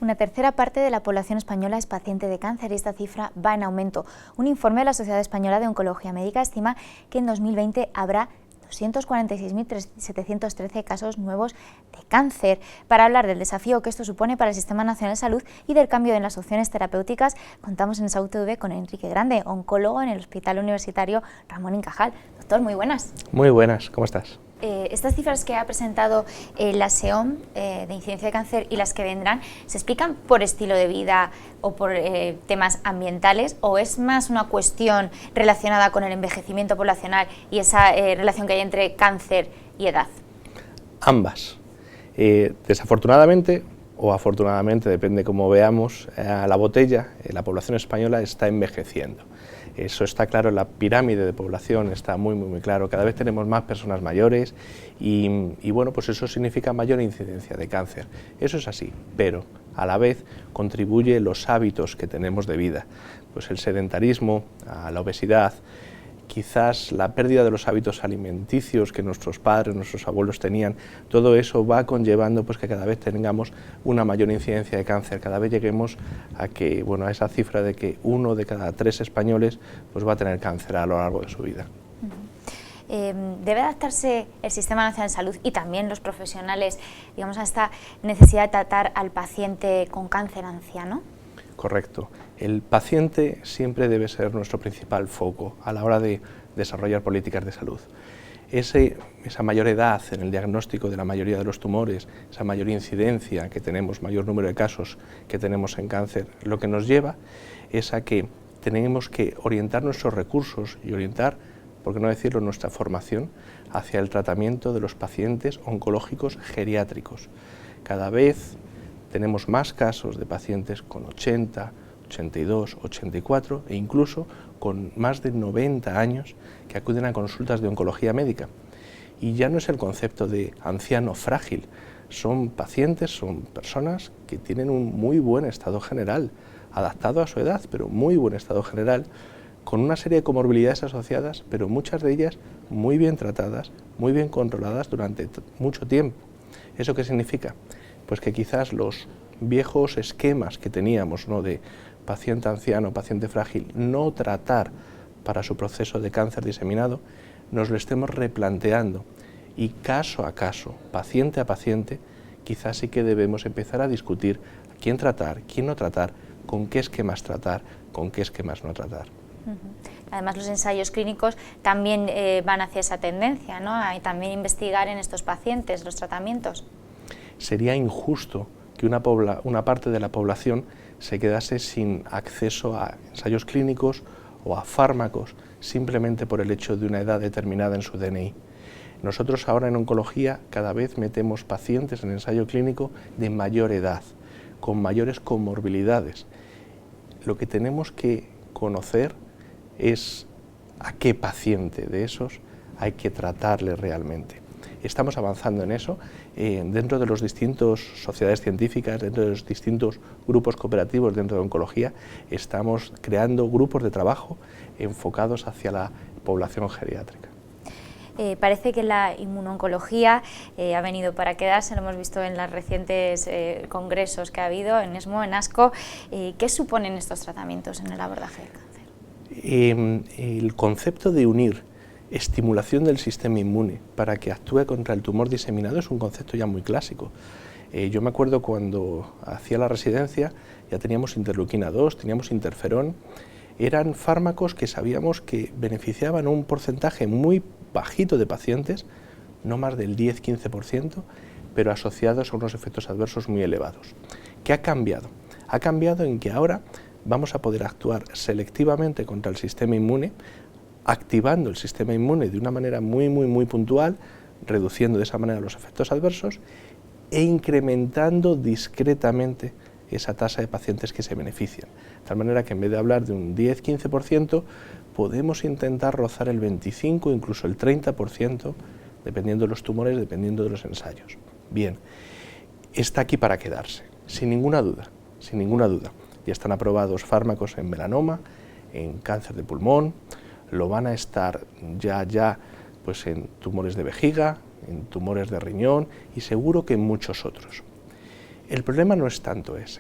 Una tercera parte de la población española es paciente de cáncer y esta cifra va en aumento. Un informe de la Sociedad Española de Oncología Médica estima que en 2020 habrá 246.713 casos nuevos de cáncer. Para hablar del desafío que esto supone para el Sistema Nacional de Salud y del cambio en las opciones terapéuticas, contamos en Salud TV con Enrique Grande, oncólogo en el Hospital Universitario Ramón y Cajal. Doctor, muy buenas. Muy buenas, ¿cómo estás? Estas cifras que ha presentado la SEOM de incidencia de cáncer y las que vendrán, ¿se explican por estilo de vida o por temas ambientales, o es más una cuestión relacionada con el envejecimiento poblacional y esa relación que hay entre cáncer y edad? Ambas. Desafortunadamente o afortunadamente, depende cómo veamos la botella, la población española está envejeciendo. Eso está claro en la pirámide de población, está muy claro. Cada vez tenemos más personas mayores y bueno, pues eso significa mayor incidencia de cáncer. Eso es así, pero a la vez contribuye los hábitos que tenemos de vida. Pues el sedentarismo, la obesidad, quizás la pérdida de los hábitos alimenticios que nuestros padres, nuestros abuelos tenían, todo eso va conllevando pues que cada vez tengamos una mayor incidencia de cáncer, cada vez lleguemos a que, bueno, a esa cifra de que 1 de cada 3 españoles pues va a tener cáncer a lo largo de su vida. ¿Debe adaptarse el Sistema Nacional de Salud y también los profesionales, digamos, a esta necesidad de tratar al paciente con cáncer anciano? Correcto. El paciente siempre debe ser nuestro principal foco a la hora de desarrollar políticas de salud. Esa mayor edad en el diagnóstico de la mayoría de los tumores, esa mayor incidencia que tenemos, mayor número de casos que tenemos en cáncer, lo que nos lleva es a que tenemos que orientar nuestros recursos y orientar, por qué no decirlo, nuestra formación hacia el tratamiento de los pacientes oncológicos geriátricos. Cada vez tenemos más casos de pacientes con 80, 82, 84 e incluso con más de 90 años que acuden a consultas de oncología médica. Y ya no es el concepto de anciano frágil, son pacientes, son personas que tienen un muy buen estado general, adaptado a su edad, pero muy buen estado general, con una serie de comorbilidades asociadas, pero muchas de ellas muy bien tratadas, muy bien controladas durante mucho tiempo. ¿Eso qué significa? Pues que quizás los viejos esquemas que teníamos, ¿no?, de paciente anciano, paciente frágil, no tratar para su proceso de cáncer diseminado, nos lo estemos replanteando y caso a caso, paciente a paciente, quizás sí que debemos empezar a discutir quién tratar, quién no tratar, con qué esquemas tratar, con qué esquemas no tratar. Además, los ensayos clínicos también van hacia esa tendencia, ¿no?, a también investigar en estos pacientes los tratamientos. Sería injusto que una parte de la población se quedase sin acceso a ensayos clínicos o a fármacos simplemente por el hecho de una edad determinada en su DNI. Nosotros ahora en oncología cada vez metemos pacientes en ensayo clínico de mayor edad, con mayores comorbilidades. Lo que tenemos que conocer es a qué paciente de esos hay que tratarle realmente. Estamos avanzando en eso, dentro de las distintas sociedades científicas, dentro de los distintos grupos cooperativos dentro de oncología, estamos creando grupos de trabajo enfocados hacia la población geriátrica. Parece que la inmunoncología ha venido para quedarse, lo hemos visto en los recientes congresos que ha habido, en ESMO, en ASCO. ¿Qué suponen estos tratamientos en el abordaje del cáncer? El concepto de unir estimulación del sistema inmune para que actúe contra el tumor diseminado es un concepto ya muy clásico. Yo me acuerdo cuando hacía la residencia, ya teníamos interleuquina 2, teníamos interferón, eran fármacos que sabíamos que beneficiaban a un porcentaje muy bajito de pacientes, no más del 10-15%, pero asociados a unos efectos adversos muy elevados. ¿Qué ha cambiado? Ha cambiado en que ahora vamos a poder actuar selectivamente contra el sistema inmune, activando el sistema inmune de una manera muy puntual, reduciendo de esa manera los efectos adversos e incrementando discretamente esa tasa de pacientes que se benefician. De tal manera que en vez de hablar de un 10-15%, podemos intentar rozar el 25%, incluso el 30%, dependiendo de los tumores, dependiendo de los ensayos. Bien, está aquí para quedarse, sin ninguna duda. Ya están aprobados fármacos en melanoma, en cáncer de pulmón, lo van a estar ya pues en tumores de vejiga, en tumores de riñón y seguro que en muchos otros. El problema no es tanto ese.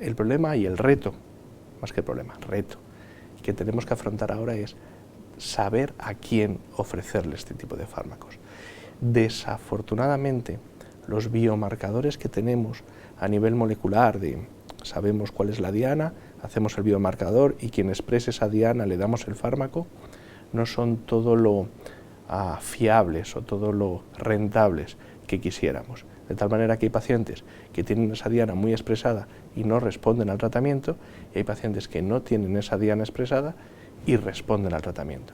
El problema y el reto, más que problema, reto, que tenemos que afrontar ahora es saber a quién ofrecerle este tipo de fármacos. Desafortunadamente, los biomarcadores que tenemos a nivel molecular, sabemos cuál es la diana, hacemos el biomarcador y quien exprese esa diana le damos el fármaco, no son todo lo fiables o todo lo rentables que quisiéramos. De tal manera que hay pacientes que tienen esa diana muy expresada y no responden al tratamiento, y hay pacientes que no tienen esa diana expresada y responden al tratamiento.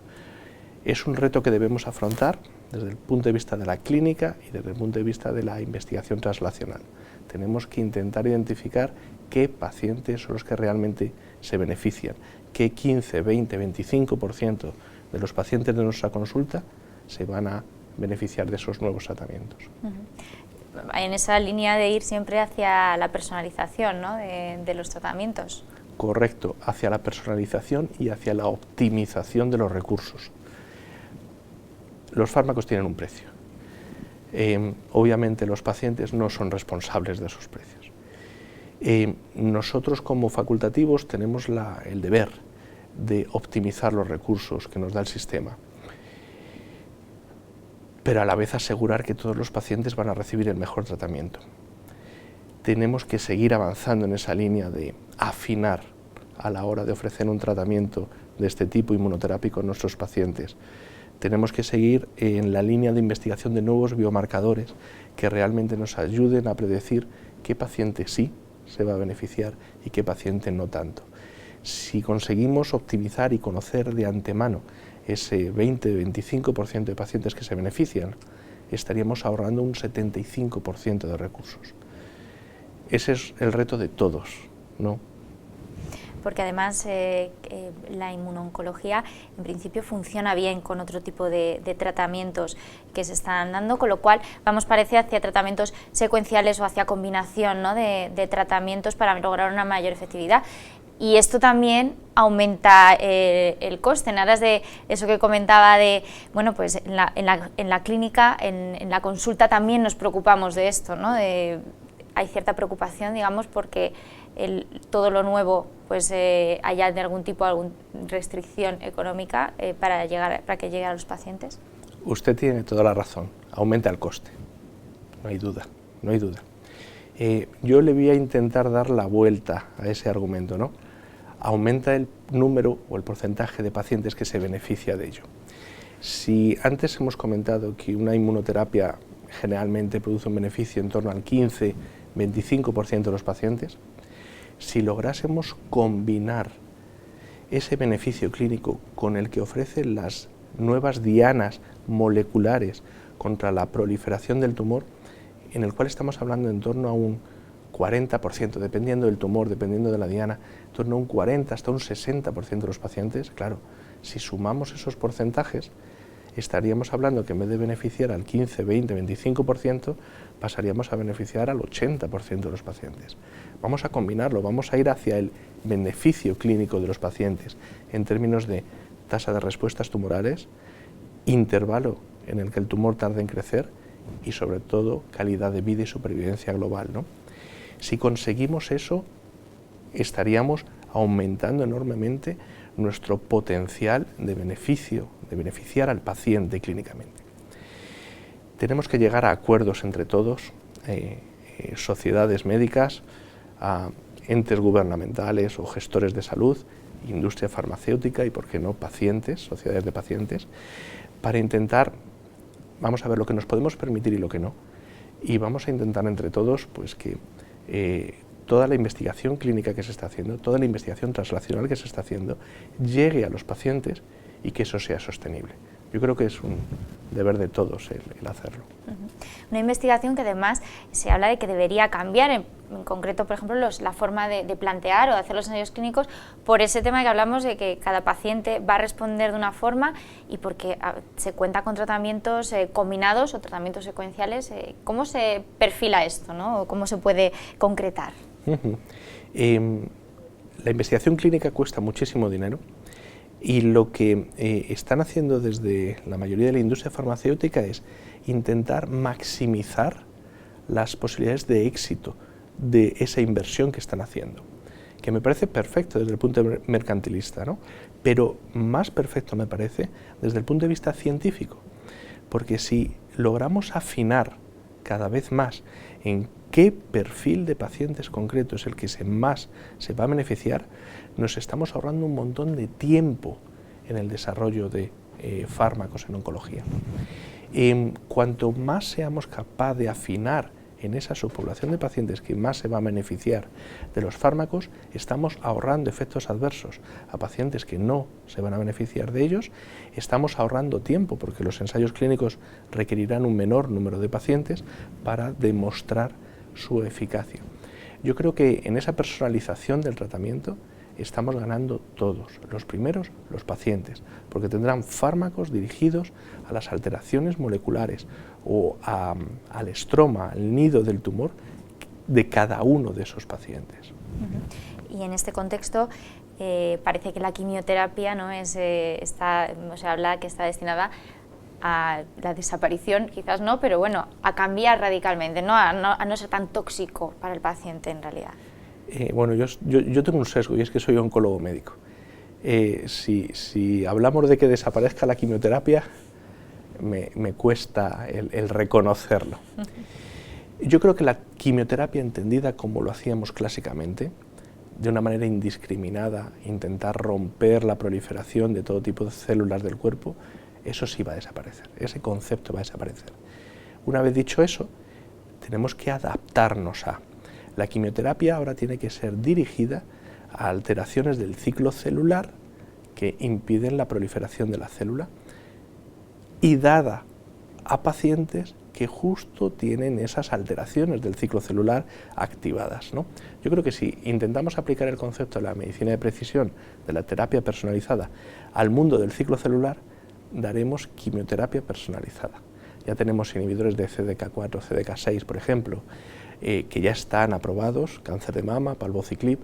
Es un reto que debemos afrontar desde el punto de vista de la clínica y desde el punto de vista de la investigación translacional. Tenemos que intentar identificar qué pacientes son los que realmente se benefician, qué 15, 20, 25% de los pacientes de nuestra consulta se van a beneficiar de esos nuevos tratamientos. En esa línea de ir siempre hacia la personalización, ¿no?, de los tratamientos. Correcto, hacia la personalización y hacia la optimización de los recursos. Los fármacos tienen un precio. Obviamente los pacientes no son responsables de esos precios. Nosotros como facultativos tenemos el deber de optimizar los recursos que nos da el sistema, pero a la vez asegurar que todos los pacientes van a recibir el mejor tratamiento. Tenemos que seguir avanzando en esa línea de afinar a la hora de ofrecer un tratamiento de este tipo inmunoterápico a nuestros pacientes. Tenemos que seguir en la línea de investigación de nuevos biomarcadores que realmente nos ayuden a predecir qué paciente sí se va a beneficiar y qué paciente no tanto. Si conseguimos optimizar y conocer de antemano ese 20-25% de pacientes que se benefician, estaríamos ahorrando un 75% de recursos. Ese es el reto de todos, ¿no? Porque además la inmunoncología en principio funciona bien con otro tipo de tratamientos que se están dando, con lo cual parece hacia tratamientos secuenciales o hacia combinación, ¿no?, de tratamientos para lograr una mayor efectividad. Y esto también aumenta el coste, en aras de eso que comentaba de, bueno, pues en la clínica, en la consulta también nos preocupamos de esto, ¿no? Hay cierta preocupación, digamos, porque todo lo nuevo pues haya de algún tipo, alguna restricción económica para que llegue a los pacientes. Usted tiene toda la razón, aumenta el coste, no hay duda, no hay duda. Yo le voy a intentar dar la vuelta a ese argumento, ¿no? Aumenta el número o el porcentaje de pacientes que se beneficia de ello. Si antes hemos comentado que una inmunoterapia generalmente produce un beneficio en torno al 15-25% de los pacientes, si lográsemos combinar ese beneficio clínico con el que ofrecen las nuevas dianas moleculares contra la proliferación del tumor, en el cual estamos hablando en torno a un 40%, dependiendo del tumor, dependiendo de la diana, en torno a un 40 hasta un 60% de los pacientes, claro, si sumamos esos porcentajes, estaríamos hablando que en vez de beneficiar al 15, 20, 25%, pasaríamos a beneficiar al 80% de los pacientes. Vamos a combinarlo, vamos a ir hacia el beneficio clínico de los pacientes en términos de tasa de respuestas tumorales, intervalo en el que el tumor tarde en crecer y sobre todo calidad de vida y supervivencia global, ¿no? Si conseguimos eso, estaríamos aumentando enormemente nuestro potencial de beneficio, de beneficiar al paciente clínicamente. Tenemos que llegar a acuerdos entre todos, sociedades médicas, entes gubernamentales o gestores de salud, industria farmacéutica y, por qué no, pacientes, sociedades de pacientes, para intentar, vamos a ver lo que nos podemos permitir y lo que no, y vamos a intentar entre todos pues que toda la investigación clínica que se está haciendo, toda la investigación translacional que se está haciendo, llegue a los pacientes y que eso sea sostenible. Yo creo que es un deber de todos el hacerlo. Una investigación que además se habla de que debería cambiar, en concreto, por ejemplo, la forma de plantear o de hacer los ensayos clínicos, por ese tema que hablamos de que cada paciente va a responder de una forma y porque se cuenta con tratamientos combinados o tratamientos secuenciales. ¿Cómo se perfila esto, ¿no? ¿O cómo se puede concretar? La investigación clínica cuesta muchísimo dinero. Y lo que están haciendo desde la mayoría de la industria farmacéutica es intentar maximizar las posibilidades de éxito de esa inversión que están haciendo. que me parece perfecto desde el punto de vista mercantilista, ¿no? Pero más perfecto me parece desde el punto de vista científico, porque si logramos afinar cada vez más en qué perfil de pacientes concreto es el que más se va a beneficiar, nos estamos ahorrando un montón de tiempo en el desarrollo de fármacos en oncología. Cuanto más seamos capaces de afinar en esa subpoblación de pacientes que más se va a beneficiar de los fármacos, estamos ahorrando efectos adversos a pacientes que no se van a beneficiar de ellos, estamos ahorrando tiempo porque los ensayos clínicos requerirán un menor número de pacientes para demostrar su eficacia. Yo creo que en esa personalización del tratamiento estamos ganando todos. Los primeros, los pacientes, porque tendrán fármacos dirigidos a las alteraciones moleculares o al estroma, al nido del tumor de cada uno de esos pacientes. Y en este contexto parece que la quimioterapia no se habla que está destinada a la desaparición, quizás no, pero bueno, a cambiar radicalmente, a no ser tan tóxico para el paciente en realidad. Bueno, yo tengo un sesgo y es que soy oncólogo médico. Si hablamos de que desaparezca la quimioterapia, me cuesta el reconocerlo. Yo creo que la quimioterapia entendida como lo hacíamos clásicamente, de una manera indiscriminada, intentar romper la proliferación de todo tipo de células del cuerpo, eso sí va a desaparecer, ese concepto va a desaparecer. Una vez dicho eso, tenemos que adaptarnos a... La quimioterapia ahora tiene que ser dirigida a alteraciones del ciclo celular que impiden la proliferación de la célula y dada a pacientes que justo tienen esas alteraciones del ciclo celular activadas, ¿no? Yo creo que si intentamos aplicar el concepto de la medicina de precisión, de la terapia personalizada, al mundo del ciclo celular, daremos quimioterapia personalizada. Ya tenemos inhibidores de CDK4, CDK6, por ejemplo, que ya están aprobados, cáncer de mama, palbociclib,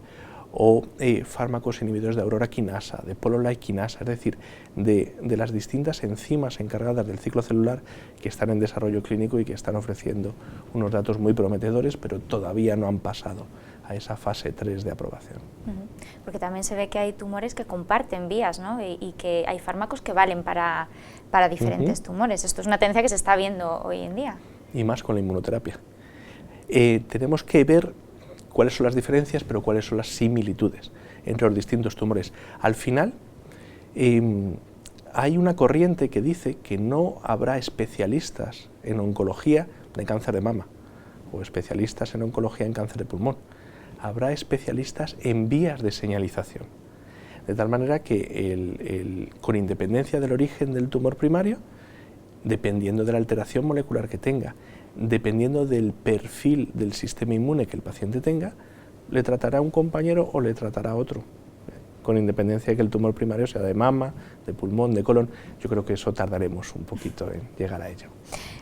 o fármacos inhibidores de aurora quinasa, de polo-like quinasa, es decir, de las distintas enzimas encargadas del ciclo celular que están en desarrollo clínico y que están ofreciendo unos datos muy prometedores, pero todavía no han pasado a esa fase 3 de aprobación. Porque también se ve que hay tumores que comparten vías, ¿no? y que hay fármacos que valen para diferentes tumores. Esto es una tendencia que se está viendo hoy en día. Y más con la inmunoterapia. Tenemos que ver cuáles son las diferencias, pero cuáles son las similitudes entre los distintos tumores. Al final, hay una corriente que dice que no habrá especialistas en oncología de cáncer de mama o especialistas en oncología en cáncer de pulmón. Habrá especialistas en vías de señalización. De tal manera que con independencia del origen del tumor primario, dependiendo de la alteración molecular que tenga, dependiendo del perfil del sistema inmune que el paciente tenga, le tratará un compañero o le tratará otro, con independencia de que el tumor primario sea de mama, de pulmón, de colon. Yo creo que eso tardaremos un poquito en llegar a ello.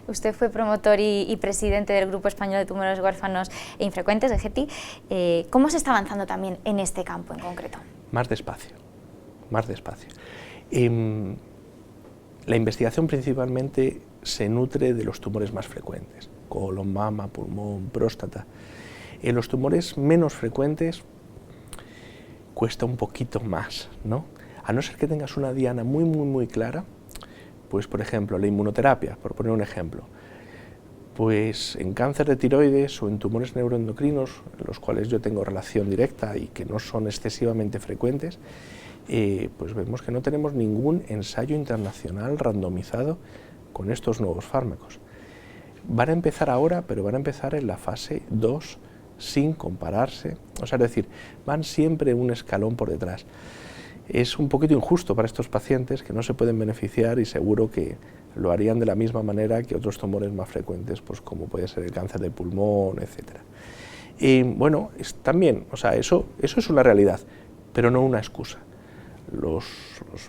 Usted fue promotor y presidente del Grupo Español de Tumores Huérfanos e Infrecuentes, de GETI. ¿Cómo se está avanzando también en este campo en concreto? Más despacio, más despacio. La investigación principalmente se nutre de los tumores más frecuentes, colon, mama, pulmón, próstata. En los tumores menos frecuentes cuesta un poquito más, ¿no? A no ser que tengas una diana muy clara, pues por ejemplo la inmunoterapia, por poner un ejemplo, pues en cáncer de tiroides o en tumores neuroendocrinos, en los cuales yo tengo relación directa y que no son excesivamente frecuentes, pues vemos que no tenemos ningún ensayo internacional randomizado con estos nuevos fármacos. Van a empezar ahora, pero van a empezar en la fase 2 sin compararse, o sea, es decir, van siempre un escalón por detrás. Es un poquito injusto para estos pacientes que no se pueden beneficiar y seguro que lo harían de la misma manera que otros tumores más frecuentes, pues como puede ser el cáncer de pulmón, etc. Y bueno, también, o sea, eso es una realidad, pero no una excusa. Los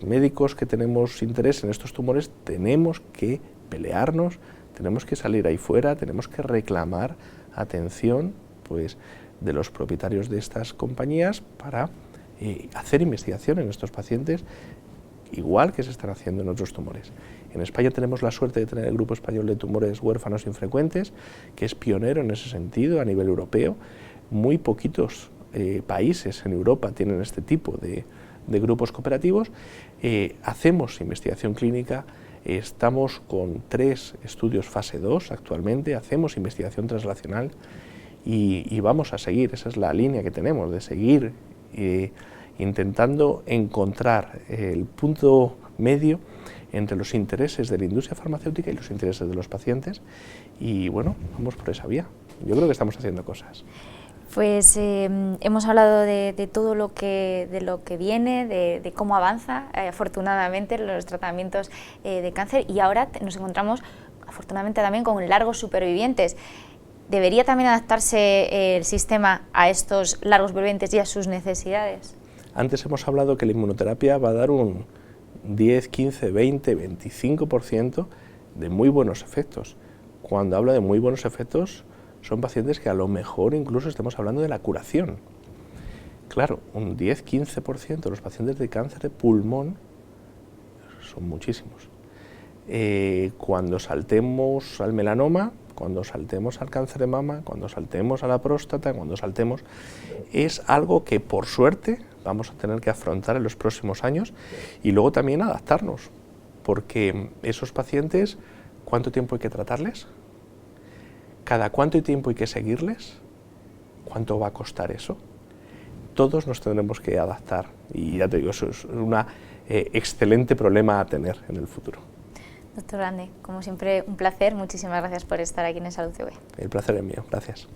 médicos que tenemos interés en estos tumores tenemos que pelearnos, tenemos que salir ahí fuera, tenemos que reclamar atención pues, de los propietarios de estas compañías para hacer investigación en estos pacientes, igual que se están haciendo en otros tumores. En España tenemos la suerte de tener el Grupo Español de Tumores Huérfanos Infrecuentes, que es pionero en ese sentido a nivel europeo. Muy poquitos países en Europa tienen este tipo de grupos cooperativos. Hacemos investigación clínica, estamos con 3 estudios fase 2 actualmente, hacemos investigación translacional y vamos a seguir, esa es la línea que tenemos, de seguir intentando encontrar el punto medio entre los intereses de la industria farmacéutica y los intereses de los pacientes, y bueno, vamos por esa vía. Yo creo que estamos haciendo cosas. Pues hemos hablado de todo lo que viene, de cómo avanza afortunadamente los tratamientos de cáncer, y ahora nos encontramos afortunadamente también con largos supervivientes. ¿Debería también adaptarse el sistema a estos largos supervivientes y a sus necesidades? Antes hemos hablado que la inmunoterapia va a dar un 10, 15, 20, 25% de muy buenos efectos. Cuando hablo de muy buenos efectos, son pacientes que a lo mejor incluso estemos hablando de la curación. Claro, un 10-15% de los pacientes de cáncer de pulmón son muchísimos. Cuando saltemos al melanoma, cuando saltemos al cáncer de mama, cuando saltemos a la próstata, cuando saltemos, es algo que por suerte vamos a tener que afrontar en los próximos años, y luego también adaptarnos, porque esos pacientes, ¿cuánto tiempo hay que tratarles? ¿Cada cuánto tiempo hay que seguirles? ¿Cuánto va a costar eso? Todos nos tendremos que adaptar, y ya te digo, eso es un excelente problema a tener en el futuro. Doctor Grande, como siempre, un placer. Muchísimas gracias por estar aquí en Salud TV. El placer es mío. Gracias.